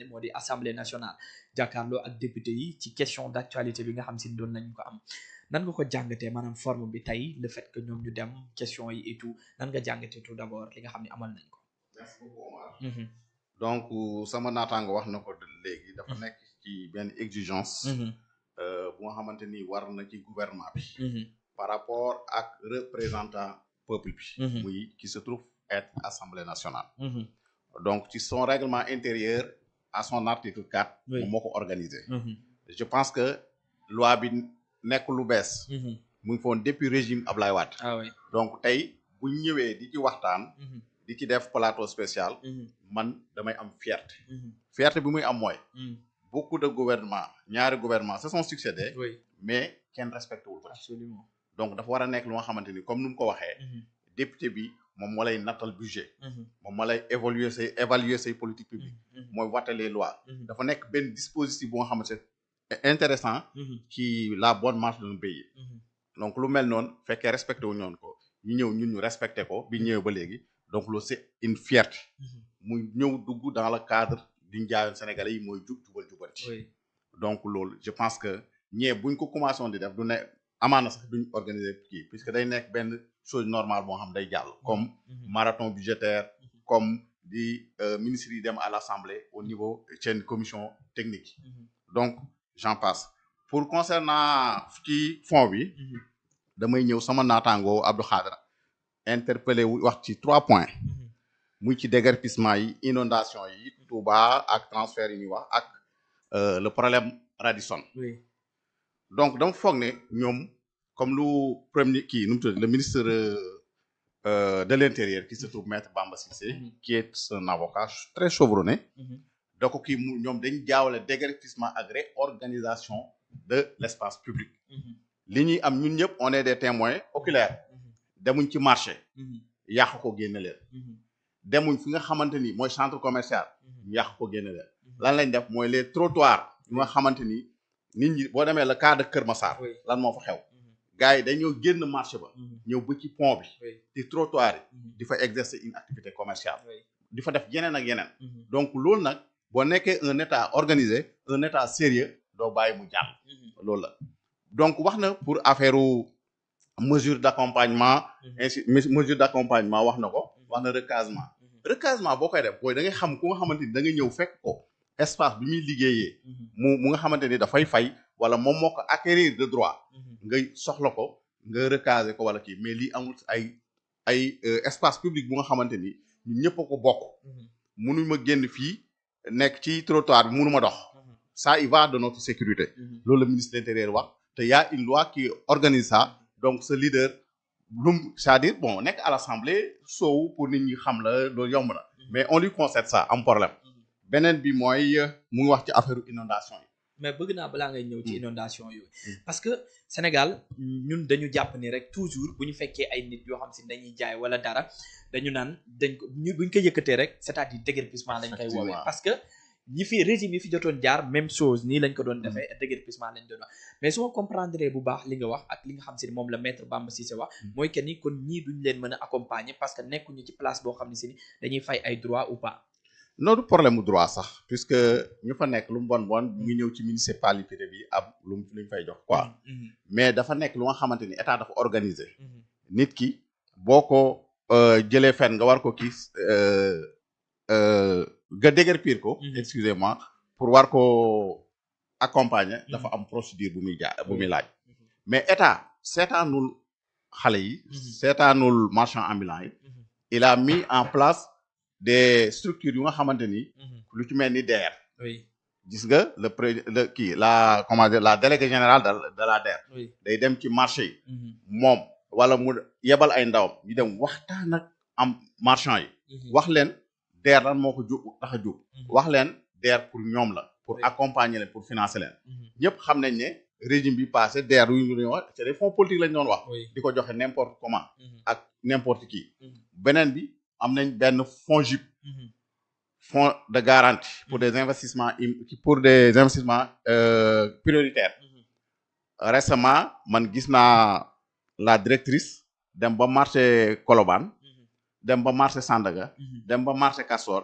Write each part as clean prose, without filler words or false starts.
moo di assemblée nationale jàkkaarloo ak député yi ci question d'actualité bi nga xam si doon nañ ko am nan nga ko jàngatee maanaam forme bi tey le fait que ñoom ñu dem question yi et tout nan nga jàngatee tout d'abord li nga xam ne amal nañ ko. merci beaucoup Omar. donc sama naataango wax na ko léegi dafa nekk ci benn exigence. bu nga xamante ni war na ci gouvernement bi. par rapport ak représentant peuple bi. muy qui se trouve être assemblée nationale. donc ci son règlement intérieur à son article 4. moom moo ko organisé. je pense que loi bi nekk lu bees. mu ngi foon depuis régime Ablaye Wade. ah oui donc tey bu ñu ñëwee di ci waxtaan. di ci def plateau spécial. man damay am fierté. fierté bi muy am mooy. beaucoup de gouvernements ñaari gouvernements se sont succédés. mais kenn respecté wul ko. absolument donc dafa war a nekk lu nga xamante ni comme nu mu ko waxee. député bi moom moo lay nattal budget. moom moo lay évaluer say politique publique. mooy voter les lois. dafa nekk benn dispositif bu nga xamante c'est intéressant ci la bonne marche d'un pays. donc lu mel noonu fekkee respecté wu ñoon ko ñu ñëw ñun ñu respecté ko bi ñëwee ba léegi donc loolu c'est une fierté. muy ñëw dugg dans le cadre diñ jaayoon Sénégalais yi mooy jubal jubanti. donc loolu je pense que ñee buñ ko commencé woon di def du ne amaana sax duñ organiser kii puisque day nekk benn chose normale boo xam day jàll. comme marathon budgétaire comme di ministres yi dem à l'Assemblée au niveau seen commission technique. donc j'en passe pour concernant ci fond bi. damay ñëw sama naataangoo Abdou Khadra interpellé wu wax ci 3 points. muy ci déguerpissement yi inondation yi Touba ak transfert yi ñuy wax ak le problème Radisson. donc dama foog ne ñoom comme lu premier kii nu mu tudd le ministre de l'intérieur qui se trouve maître Bamba Cissé. qui est un avocat très chevronné. donc kii mu ñoom dañ jaawale déguerpissement ak réorganisation de l'espace public. li ñuy am ñun ñëpp on est des témoins oculaires. demuñ ci marché. yàq ko génne leen. demuñ fi nga xamante ni mooy centre commercial. ñu yàq ko génne leen. lan lañ def mooy les trottoirs. yu nga xamante ni nit ñi boo demee le cas de Kër Massar. lan moo fa xew. gars yi dañoo génn marché ba. ñëw ba ci pont bi. ci trottoir yi. di fa exercer une activité commerciale. di fa def yeneen ak yeneen. donc loolu nag boo nekkee un état organisé un état sérieux doo bàyyi mu jàll. loolu la donc wax na pour affaire mesure d'accompagnement. ainsi mesure d'accompagnement wax na ko. wax na recasement. recasement boo koy def booy da ngay xam ku nga xamante ni da nga ñëw fekk ko espace bi muy liggéeyee. mu nga xamante ni dafay fay wala moom moo ko acquérir de droit. ngay soxla ko nga recaser ko wala kii mais lii amul ay espace public bu nga xamante ni ñun ñëpp a ko bokk. mënuñ ma génn fii nekk ci trottoir bi mënu ma dox. ça y va de notre sécurité. loolu la ministre de l'Intérieur wax te y a une loi qui organise ça donc ce leader. c'est-à-dire bon nekk à l'Assemblée soow pour nit ñi xam la loolu yomb na mais on lui concède ça am problème beneen bi mooy mu ngi wax ci affaire inondation yi mais bëgg naa balaa ngay ñëw ci inondation yooyu parce que Sénégal ñun dañu jàpp ni rek toujours bu ñu fekkee ay nit yoo xam si dañuy jaay wala dara dañu naan dañ ko buñ ko yëkkatee rek c'est-à-dire déguerpissement lañ koy woowee parce que ñi fi régime yi fi jotoon jaar même chose nii lañ ko doon defee déguerpissement lañ doon wax mais su ma comprendre bu baax li nga wax ak li nga xam si ni moom la maître Bamba Cissé wax mooy que ni kon ñii duñ leen mën a accompagner parce que nekkuñu ci place boo xam ne si ni dañuy fay ay droit ou pas. non du problème mu droit sax puisque ñu fa nekk lu mu bon mu ngi ñëw ci municipalité bi ab luñ fay jox quoi mais dafa nekk lu nga xamante ni état dafa organiser nit ki boo ko jëlee fenn nga war ko kii nga déguerpir ko excusez-moi pour war ko accompagner dafa am procédure bu muy laaj mais état seetaanul xale yi seetaanul marchand ambulant yi il a mis en place des structures yu nga xamante ni lu ci mel ni DER gis nga la déléguée générale de la DER day dem ci marché yi moom wala mu yebal ay ndawam ñu dem waxtaan ak am marchand yi wax leen DER lan moo ko tax a jóg wax leen DER pour ñoom la pour accompagner leen pour financer leen ñëpp xam nañ ne régime bi passé DER yu ñu wax c'est des fonds politiques lañ doon wax di ko joxe n'importe comment ak n'importe qui beneen bi am nañ benn FONGIP fonds de garantie pour des investissements prioritaires récemment man gis naa la directrice dem ba marché Colobane dem ba marché Sandaga dem ba marché Castor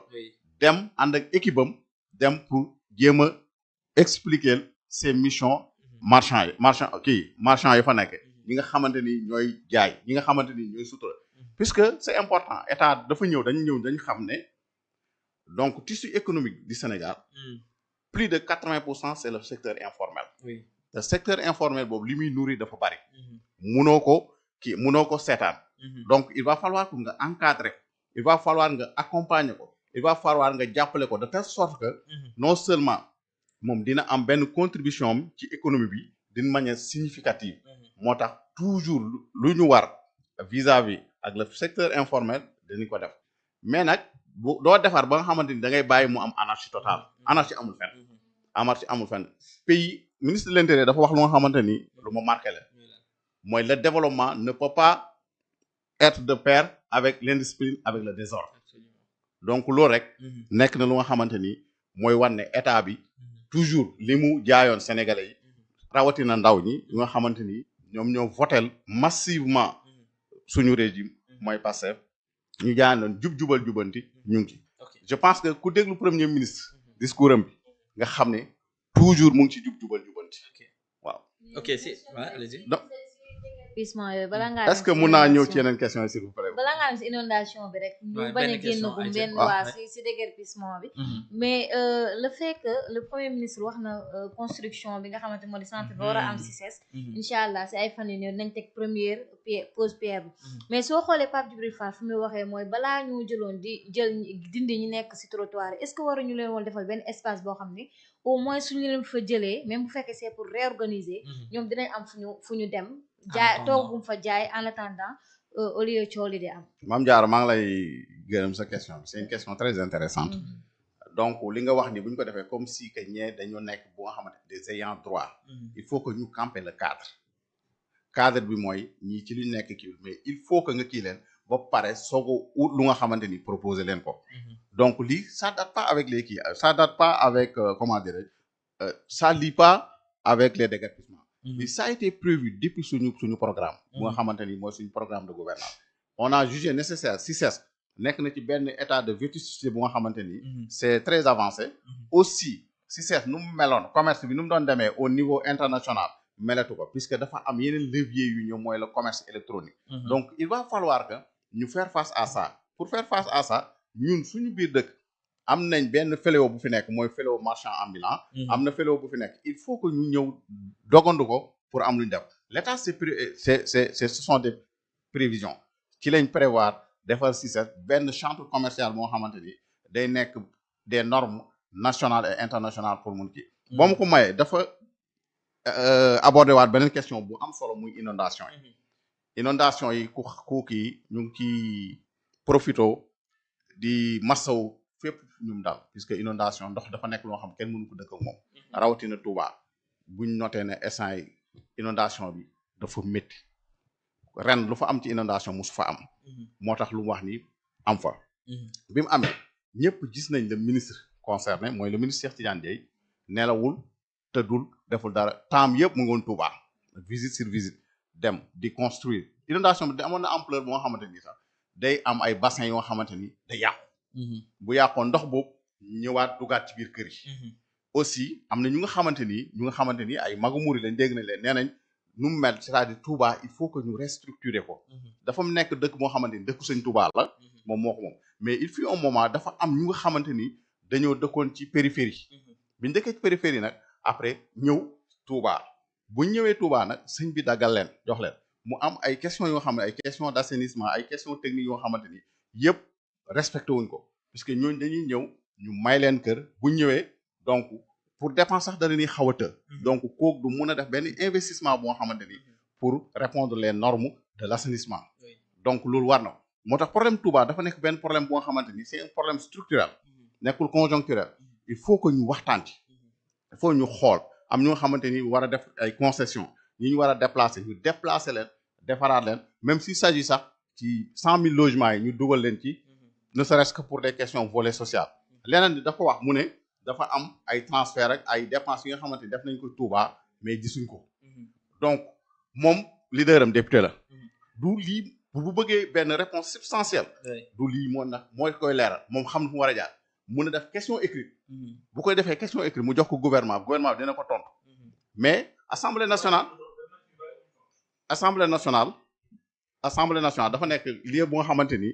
dem ànd ak équipe am dem pour jéem a expliquer ces missions marchand yi fa nekk ñi nga xamante ni ñooy jaay ñi nga xamante ni ñooy sutura puisque c'est important état dafa dañu xam ne donc tissu économique du Sénégal plus de 80% c'est le secteur informel. Oui. Le secteur informel boobu li muy nourrir dafa bari munoo ko seetaan donc il va falloir que nga encadrer il va falloir nga accompagner ko il va falloir nga jàppale ko de telle sorte que non seulement moom dina am benn contribution am ci économie bi d'une manière significative moo tax toujours lu ñu war vis-à-vis ak le secteur informel dañu ko def mais nag doo defar ba nga xamante ni da ngay bàyyi mu am anarchie totale anarchie amul fenn pays ministre de l'intérieur dafa wax lu nga xamante ni lu ma marqué la mooy le développement ne peut pas être de pair avec l'indiscipline avec le désordre donc loolu rek nekk na lu nga xamante ni mooy wan ne état bi toujours li mu jaayoon sénégalais yi rawatina ndaw ñi yu nga xamante ni ñoom ñoo votel massivement suñu régime mooy Pastef ñu jaayoon loon jubal jubanti ñu ngi ci je pense que ku déglu premier ministre discours am bi nga xam ne toujours mu ngi ci jubal jubanti waaw ok si allez-y est-ce que mun naa ñëw ci yeneen question s'il vous plaît balaa ngaa dem si inondation bi rek ñu bañ a génn gum benn waa si déguerpissement bi mais le fait que le premier ministre wax na construction bi nga xamante moo di centre bi war a am CICES incha allah si ay fan yu néew nañ teg première pose pierre bi mais soo xoolee Pape Djibril Fall fu muy waxee mooy balaa ñu jëloon dindi ñu nekk si trottoir est-ce que waruñu leen woon defal benn espace boo xam ne au moins suñu leen fa jëlee même bu fekkee c'est pour réorganiser ñoom dinañ am fu ñu dem jaay toogum fa jaay en attendant au lieu coow li di am. Mame Diarra maa ngi lay gërëm sa question c'est une question très intéressante donc li nga wax ni bu ñu ko defee comme si que ñee dañoo nekk bu nga xamante des ayants droit il faut que ñu camper le cadre bi mooy ñii ci li nekk kii mais il faut que nga kii leen ba pare soog a ut lu nga xamante ni proposer leen ko donc lii ça date pas avec les kii ça date pas avec comment dirais ça lie pas avec les déguerpissements mais ça a été prévu depuis suñu programme bu nga xamante ni mooy suñu programme de gouvernance on a jugé nécessaire CICES nekk na ci benn état de vétusté bu nga xamante ni c'est très avancé aussi CICES nu mu meloon commerce bi nu mu doon demee au niveau international melatu ko puisque dafa am yeneen levier yu ñëw mooy le commerce électronique donc il va falloir que ñu faire face à ça pour faire face à ça ñun suñu biir dëkk am nañ benn fléau bu fi nekk mooy fléau marchand ambulant am na fléau bu fi nekk il faut que ñu ñëw dogandu ko pour am lu ñu def l'état ce sont des prévisions ci lañ prévoir defar CICES benn chantre commercial moo xamante ni day nekk des normes nationales et internationales pour mun kii boo ma ko mayee dafa aborder waat beneen question bu am solo muy inondation yi ku kii ñu ngi ci profito di massaw fépp ñum daal puisque inondation ndox dafa nekk loo xam kenn mënu ko dëkk ak moom rawatina Touba buñ notee ne instant yi inondation bi dafa métti ren lu fa am ci inondation musu fa am moo tax lu mu wax ni am fa bi mu amee ñëpp gis nañ le ministre concerné mooy le ministre Cheikh Tidiane Dièye nelawul tëddul deful dara temps yëpp mu ngoon Touba visite sur visite dem di construire inondation bi amoon na ampleur boo xamante ni sax day am ay bassin yoo xamante ni day yàqu bu yàqoon ndox boobu ñëwaat dugaat ci biir kër yi aussi am na ñu nga xamante ni ay magu muri lañ dégg nañ leen nee nañ nu mu mel c'est-à-dire Touba il faut que ñu restructurer ko dafa nekk dëkk moo xamante ni dëkku sëñ Touba la moom moo ko moom mais il fut un moment dafa am ñu nga xamante ni dañoo dëkkoon ci périphérie bi ñu dëkkee ci périphérie nag après ñëw Touba bu ñëwee Touba nag sëñ bi daggal leen jox leen mu am ay questions yoo xam ne ay questions d'assainissement ay questions techniques yoo xamante ni yëpp respecté wuñ ko puisque ñooñu dañuy ñëw ñu may leen kër bu ñëwee donc pour dépense sax dana ni xaw a të donc kooku du mun a def benn investissement boo xamante ni pour répondre les normes de l'assainissement donc loolu war na moo tax problème Touba dafa nekk benn problème boo xamante ni c'est un problème structurel nekkul conjoncturel il faut que ñu waxtaan ci il faut ñu xool am ñoo xamante ni war a def ay concessions ñi ñu war a déplacer ñu déplacer leen defaraat leen même s'il s'agit sax ci 100 000 logements yi ñu dugal leen ci ne serait-ce que pour des questions volet social leneen di dafa wax mu ne dafa am ay transfert ak ay dépenses yi nga xamante ni def nañ ko Touba mais gisuñ ko donc moom leader am député la du lii bu bëggee benn réponse substantielle du lii moo nag mooy koy leeral moom xam fu mu war a jaar mun a def question écrite bu koy defee question écrite mu jox ko gouvernement bi dina ko tontu mais assemblée nationale dafa nekk lieu bu nga xamante ni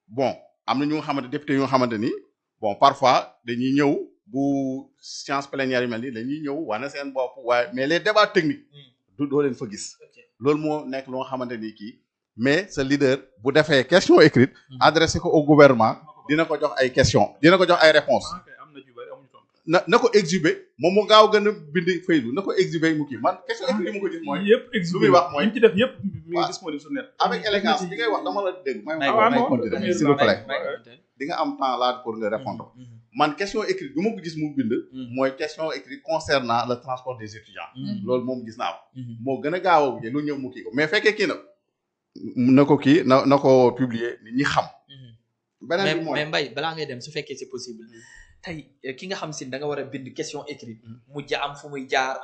bon am na ñu nga xamante député yu nga xamante ni bon parfois dañuy ñëw bu séance plénière yu mel ni dañuy ñëw wane seen bopp waaye mais les débats techniques doo leen fa gis loolu moo nekk lu nga xamante ni kii mais ce leader bu defee question écrite adressé ko au gouvernement dina ko jox ay questions dina ko jox ay réponses na ko exhiber moom mu gaaw gën a bind faydu na ko exhiber mu kii man question écrite yi mu ko gis mooy yëpp exhiber lu muy wax mooy ci def yëpp mi ngi disponible sur net avec élégance bi ngay wax dama la dégg may continuer s'il vous plaît di nga am temps là pour nga répondre man question écrite bi ma ko gis mu bind mooy question écrite concernant le transport des étudiants loolu moom gis naa ko moo gën a gaaw a lu ñëw mu kii ko mais fekkee kii na ko kii na ko publier nit ñi xam beneen bi mooy mais Mbaye balaa ngay dem su fekkee c'est possible tey ki nga xam si da nga war a bind question écrite mu am fu muy jaar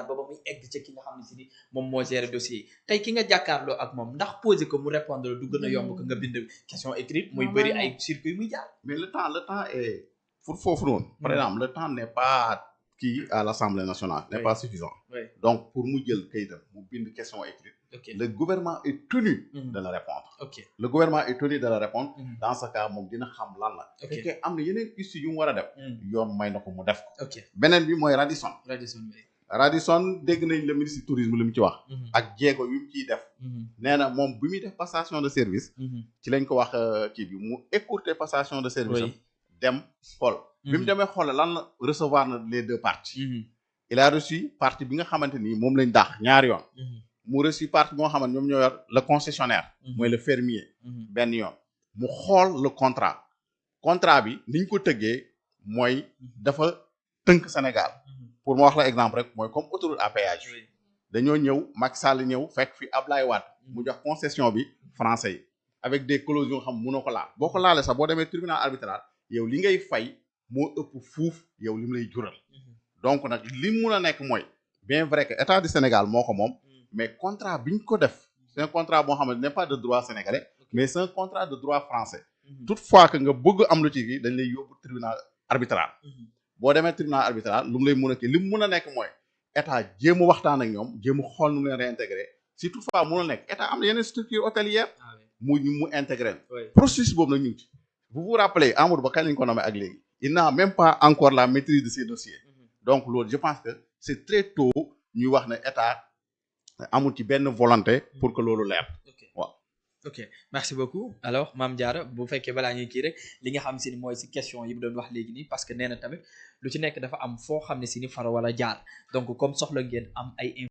ba muy egg ca ki nga xam ne si ni moom moo gérer dossier tey ki nga jàkkaarloo ak moom ndax poser ko mu répondre du gën a yomb ko nga bind question écrite muy bëri ay circuit muy jaar mais le temps est pour foofu noonu par exemple le temps n'est pas kii à l'Assemblée nationale n'est pas suffisant donc pour mu jël kayitam mu bind question écrite le gouvernement est tenu de le répondre le gouvernement est tenu de le répondre dans ce cas moom dina xam lan la fekkee am na yeneen piste yu mu war a def yoon may na ko mu def ko beneen bi mooy Radisson dégg nañ le ministre du tourisme li mu ci wax ak jéego yu mu ciy def nee na moom bi muy def passation de service ci lañ ko wax kii bi mu écourter passation de service am dem xool bi mu demee xool lan la recevoir na les deux parties il a reçu partie bi nga xamante ni moom lañ dàq ñaari yoon mu reçu partie bi nga xamante ñoom ñoo yor le concessionnaire mooy le fermier benn yoon mu xool le contrat bi niñ ko tëggee mooy dafa tënk Sénégal pour ma wax la exemple rek mooy comme autoroute à péage dañoo ñëw Macky Sall ñëw fekk fi Ablaye Wade mu jox concession bi français yi avec des clauses yoo xam mënoo ko laal boo ko laalee sax boo demee tribunal arbitral yow li ngay fay moo ëpp fuuf yow li mu lay jural donc nag li mun a nekk mooy bien vrai que état du Sénégal moo ko moom mais contrat bi ñu ko def c'est un contrat boo xam ne n'est pas de droit sénégalais mais c'est un contrat de droit français toutefois que nga bëgg am lu ci kii dañ lay yóbbu tribunal arbitral boo demee tribunal arbitral lu mu lay mun a kii li mu mun a nekk mooy état jéem a waxtaan ak ñoom jéem a xool nu mu leen réintégrer si toutefois mun a nekk état am na yeneen structure hôtelière mu intégrer processus boobu nag ñu ngi ci vous vous rappelez Amadou Ba kañ lañ ko nommé ak léegi il n'a même pas encore la maîtrise de ses dossiers donc loolu je pense que c'est très tôt ñuy wax ne état amul ci benn volonté pour que loolu leer waaw ok merci beaucoup alors Mame Diarra bu fekkee balaa ñuy kii rek li nga xam si ni mooy si question yi mu doon wax léegi nii parce que nee na tamit lu ci nekk dafa am foo xam ne si ni fara wala jaar donc comme soxla ngeen am ay